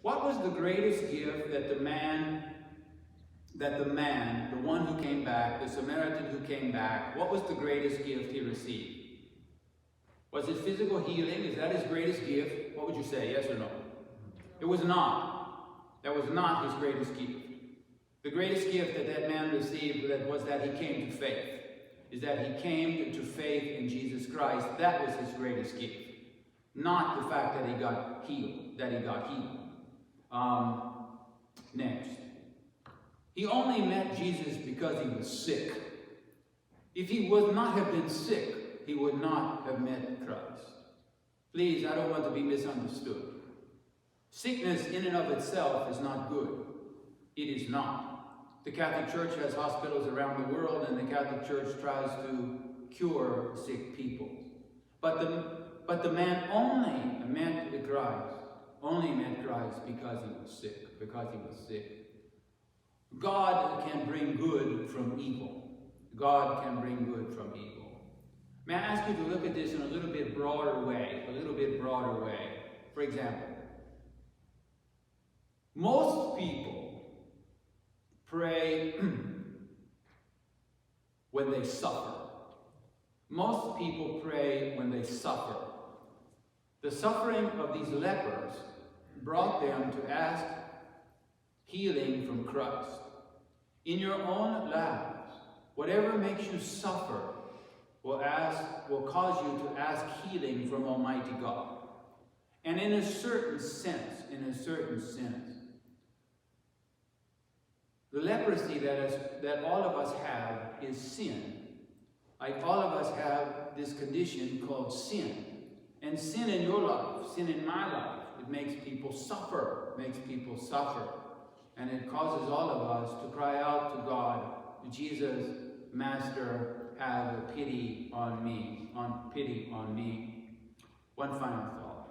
What was the greatest gift that the one who came back, the Samaritan who came back, what was the greatest gift he received? Was it physical healing? Is that his greatest gift? What would you say, yes or no? It was not. That was not his greatest gift. The greatest gift that that man received was that he came to faith. Is that he came to faith in Jesus Christ. That was his greatest gift. Not the fact that he got healed. Next. He only met Jesus because he was sick. If he would not have been sick, he would not have met Christ. Please, I don't want to be misunderstood. Sickness in and of itself is not good. It is not. The Catholic Church has hospitals around the world, and the Catholic Church tries to cure sick people. But the man only met Christ because he was sick. God can bring good from evil. God can bring good from evil. May I ask you to look at this in a little bit broader way. For example, most people pray when they suffer. Most people pray when they suffer. The suffering of these lepers brought them to ask healing from Christ. In your own lives, whatever makes you suffer will cause you to ask healing from Almighty God. And in a certain sense, the leprosy that all of us have is sin. Like all of us have this condition called sin. And sin in your life, sin in my life, it makes people suffer. And it causes all of us to cry out to God, Jesus, Master, have pity on me. One final thought.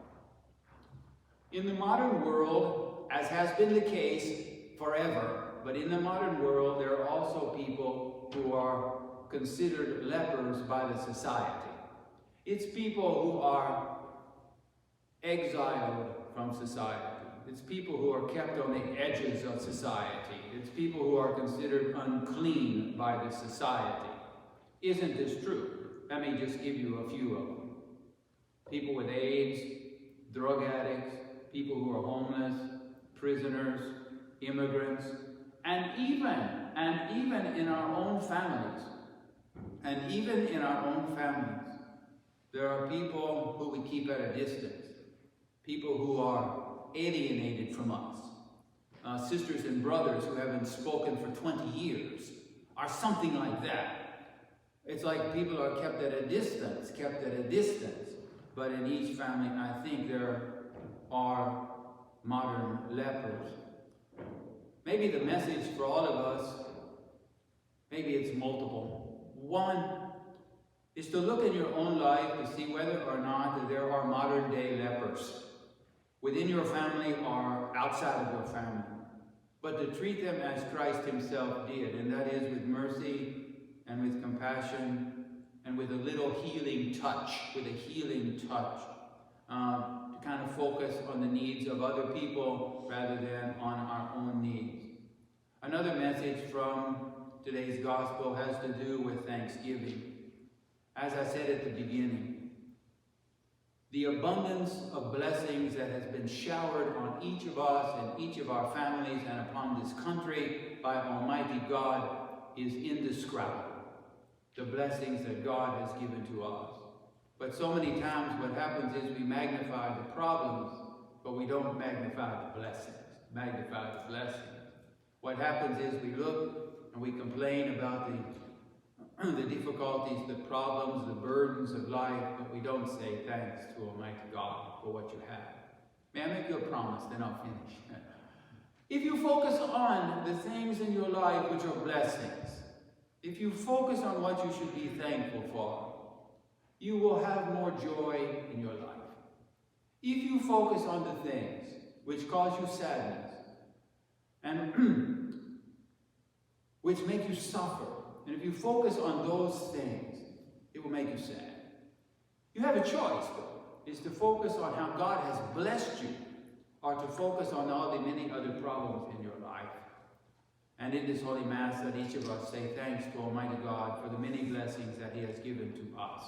In the modern world, as has been the case forever, but in the modern world, there are also people who are considered lepers by the society. It's people who are exiled from society. It's people who are kept on the edges of society. It's people who are considered unclean by the society. Isn't this true? Let me just give you a few of them. People with AIDS, drug addicts, people who are homeless, prisoners, immigrants, and even in our own families. There are people who we keep at a distance. People who are alienated from us. Sisters and brothers who haven't spoken for 20 years, or something like that. It's like people are kept at a distance. But in each family, I think there are modern lepers. Maybe the message for all of us, maybe it's multiple. One is to look in your own life to see whether or not there are modern day lepers within your family or outside of your family. But to treat them as Christ himself did, and that is with mercy and with compassion and with a little healing touch, to kind of focus on the needs of other people rather than on our own needs. Another message from today's gospel has to do with thanksgiving. As I said at the beginning, the abundance of blessings that has been showered on each of us and each of our families and upon this country by Almighty God is indescribable. The blessings that God has given to us. But so many times what happens is we magnify the problems, but we don't magnify the blessings. What happens is we look and we complain about the difficulties, the problems, the burdens of life, but we don't say thanks to Almighty God for what you have. May I make you a promise, then I'll finish. If you focus on the things in your life which are blessings, if you focus on what you should be thankful for, you will have more joy in your life. If you focus on the things which cause you sadness and which make you suffer, and if you focus on those things, it will make you sad. You have a choice, though, is to focus on how God has blessed you, or to focus on all the many other problems in your life. And in this Holy Mass, that each of us say thanks to Almighty God for the many blessings that He has given to us.